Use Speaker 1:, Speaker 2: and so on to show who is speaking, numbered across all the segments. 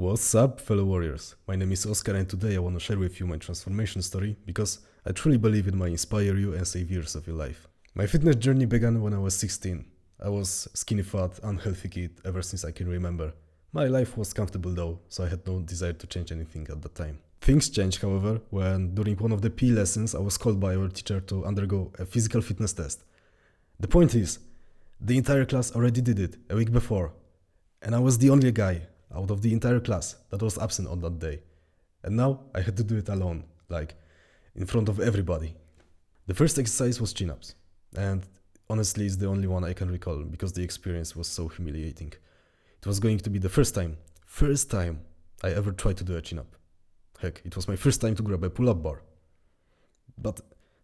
Speaker 1: What's up, fellow warriors? My name is Oscar, and today I want to share with you my transformation story because I truly believe it might inspire you and save years of your life. My fitness journey began when I was 16. I was skinny fat, unhealthy kid ever since I can remember. My life was comfortable though, so I had no desire to change anything at that time. Things changed, however, when during one of the PE lessons I was called by our teacher to undergo a physical fitness test. The point is, the entire class already did it a week before, and I was the only guy out of the entire class that was absent on that day. And now I had to do it alone, like in front of everybody. The first exercise was chin-ups, and honestly it's the only one I can recall because the experience was so humiliating. It was going to be the first time I ever tried to do a chin-up. Heck, it was my first time to grab a pull-up bar. But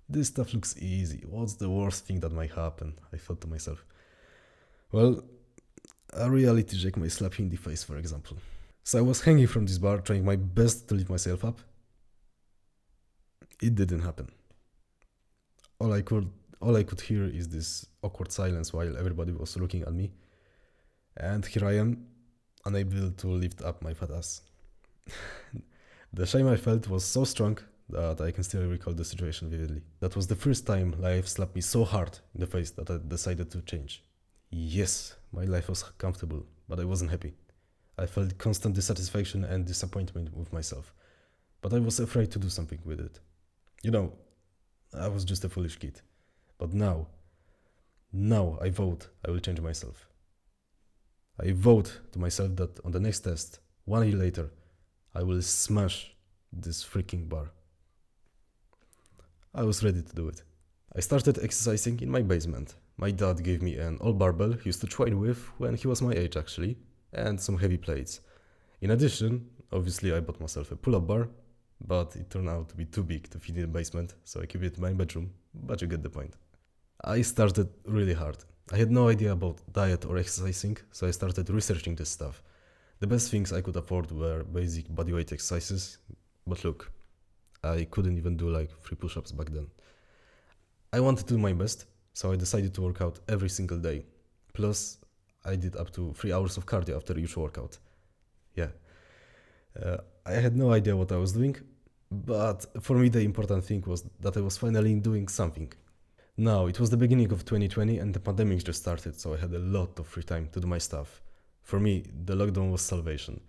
Speaker 1: this stuff looks easy. What's the worst thing that might happen? I thought to myself. Well, a reality check might slap you in the face, for example. So I was hanging from this bar, trying my best to lift myself up. It didn't happen. All I could hear is this awkward silence while everybody was looking at me. And here I am, unable to lift up my fat ass. The shame I felt was so strong that I can still recall the situation vividly. That was the first time life slapped me so hard in the face that I decided to change. Yes, my life was comfortable, but I wasn't happy. I felt constant dissatisfaction and disappointment with myself, but I was afraid to do something with it. I was just a foolish kid. But now I vote I will change myself. I vote to myself that on the next test, 1 year later, I will smash this freaking bar. I was ready to do it. I started exercising in my basement. My dad gave me an old barbell he used to train with when he was my age actually, and some heavy plates. In addition, obviously I bought myself a pull-up bar, but it turned out to be too big to fit in the basement, so I kept it in my bedroom, but you get the point. I started really hard. I had no idea about diet or exercising, so I started researching this stuff. The best things I could afford were basic bodyweight exercises, but look, I couldn't even do like 3 push-ups back then. I wanted to do my best, so I decided to work out every single day. Plus, I did up to 3 hours of cardio after each workout. Yeah. I had no idea what I was doing, but for me the important thing was that I was finally doing something. Now, it was the beginning of 2020 and the pandemic just started, so I had a lot of free time to do my stuff. For me, the lockdown was salvation,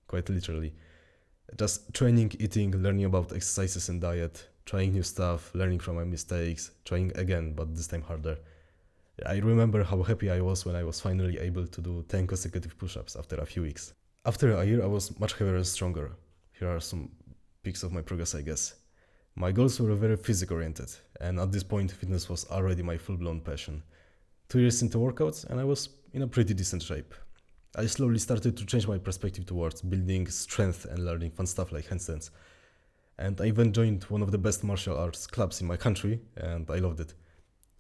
Speaker 1: quite literally. Just training, eating, learning about exercises and diet, trying new stuff, learning from my mistakes, trying again, but this time harder. I remember how happy I was when I was finally able to do 10 consecutive push-ups after a few weeks. After a year, I was much heavier and stronger. Here are some pics of my progress, I guess. My goals were very physique-oriented, and at this point, fitness was already my full-blown passion. 2 years into workouts, and I was in a pretty decent shape. I slowly started to change my perspective towards building strength and learning fun stuff like handstands. And I even joined one of the best martial arts clubs in my country, and I loved it.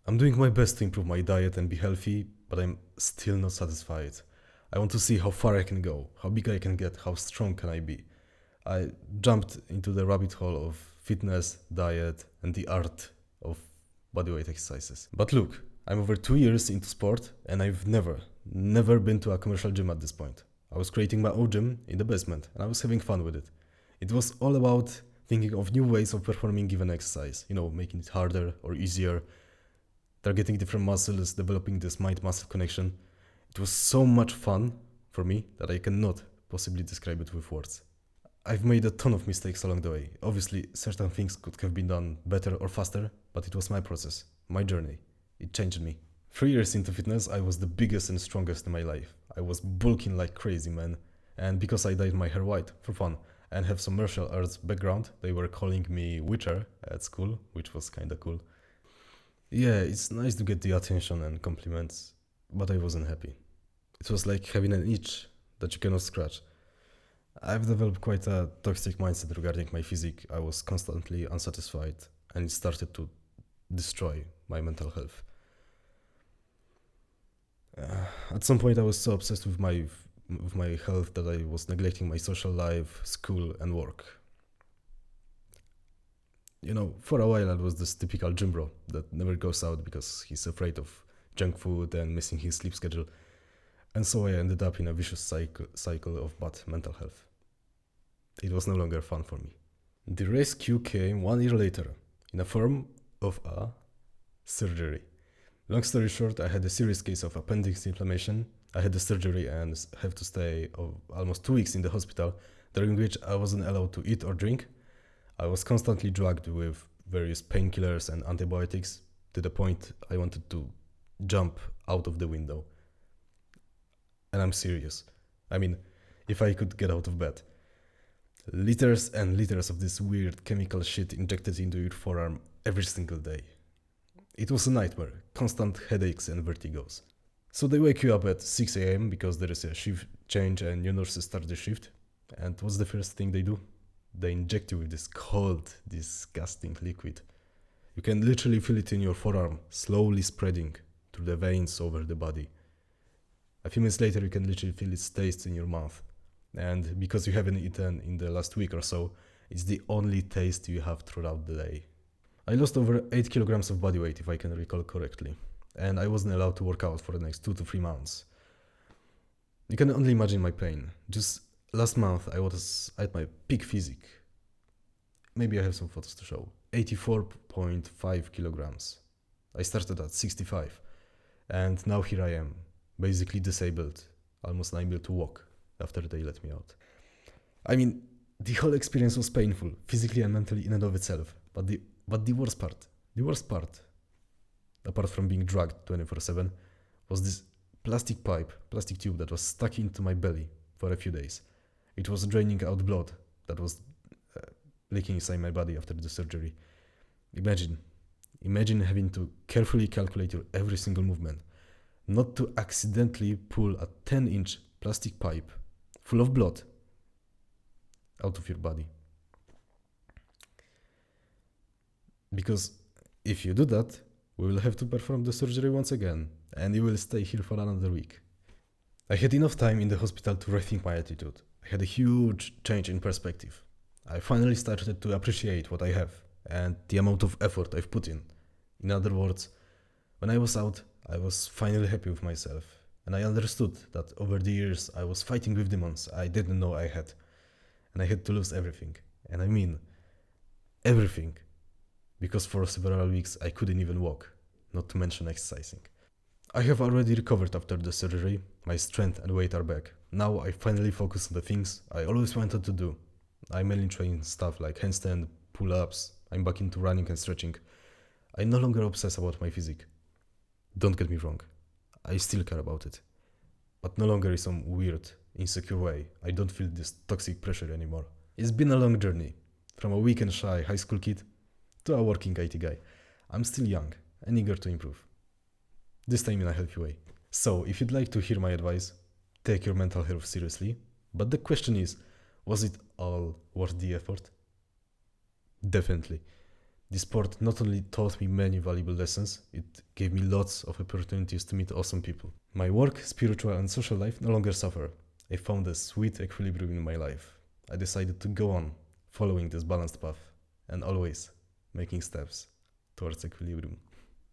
Speaker 1: I'm doing my best to improve my diet and be healthy, but I'm still not satisfied. I want to see how far I can go, how big I can get, how strong can I be. I jumped into the rabbit hole of fitness, diet, and the art of bodyweight exercises. But look, I'm over 2 years into sport, and I've never been to a commercial gym at this point. I was creating my own gym in the basement, and I was having fun with it. It was all about thinking of new ways of performing given exercise, making it harder or easier, targeting different muscles, developing this mind-muscle connection. It was so much fun for me that I cannot possibly describe it with words. I've made a ton of mistakes along the way. Obviously, certain things could have been done better or faster, but it was my process, my journey. It changed me. 3 years into fitness, I was the biggest and strongest in my life. I was bulking like crazy, man. And because I dyed my hair white for fun and have some martial arts background, they were calling me Witcher at school, which was kinda cool. Yeah, it's nice to get the attention and compliments, but I wasn't happy. It was like having an itch that you cannot scratch. I've developed quite a toxic mindset regarding my physique. I was constantly unsatisfied, and it started to destroy my mental health. At some point, I was so obsessed with my health that I was neglecting my social life, school, and work. For a while I was this typical gym bro that never goes out because he's afraid of junk food and missing his sleep schedule. And so I ended up in a vicious cycle of bad mental health. It was no longer fun for me. The rescue came 1 year later, in a form of a surgery. Long story short, I had a serious case of appendix inflammation. I had the surgery and have to stay almost 2 weeks in the hospital, during which I wasn't allowed to eat or drink. I was constantly drugged with various painkillers and antibiotics to the point I wanted to jump out of the window. And I'm serious. I mean, if I could get out of bed. Liters and liters of this weird chemical shit injected into your forearm every single day. It was a nightmare, constant headaches and vertigos. So they wake you up at 6 a.m. because there is a shift change and new nurses start the shift. And what's the first thing they do? They inject you with this cold, disgusting liquid. You can literally feel it in your forearm, slowly spreading through the veins over the body. A few minutes later, you can literally feel its taste in your mouth. And because you haven't eaten in the last week or so, it's the only taste you have throughout the day. I lost over 8 kilograms of body weight, if I can recall correctly. And I wasn't allowed to work out for the next 2 to 3 months. You can only imagine my pain. Just last month, I was at my peak physique. Maybe I have some photos to show. 84.5 kilograms. I started at 65. And now here I am, basically disabled, almost unable to walk after they let me out. I mean, the whole experience was painful, physically and mentally in and of itself. But the worst part, apart from being drugged 24/7, was this plastic tube that was stuck into my belly for a few days. It was draining out blood that was leaking inside my body after the surgery. Imagine having to carefully calculate your every single movement, not to accidentally pull a 10-inch plastic pipe full of blood out of your body. Because if you do that, we will have to perform the surgery once again, and you will stay here for another week. I had enough time in the hospital to rethink my attitude. I had a huge change in perspective. I finally started to appreciate what I have and the amount of effort I've put in. In other words, when I was out, I was finally happy with myself, and I understood that over the years I was fighting with demons I didn't know I had, and I had to lose everything. And I mean everything, because for several weeks I couldn't even walk, not to mention exercising. I have already recovered after the surgery, my strength and weight are back. Now I finally focus on the things I always wanted to do. I mainly train stuff like handstand, pull-ups, I'm back into running and stretching. I no longer obsess about my physique. Don't get me wrong, I still care about it. But no longer in some weird, insecure way. I don't feel this toxic pressure anymore. It's been a long journey, from a weak and shy high school kid to a working IT guy. I'm still young and eager to improve. This time in a healthy way. So, if you'd like to hear my advice, take your mental health seriously. But the question is, was it all worth the effort? Definitely. This sport not only taught me many valuable lessons, it gave me lots of opportunities to meet awesome people. My work, spiritual and social life no longer suffer. I found a sweet equilibrium in my life. I decided to go on, following this balanced path, and always making steps towards equilibrium.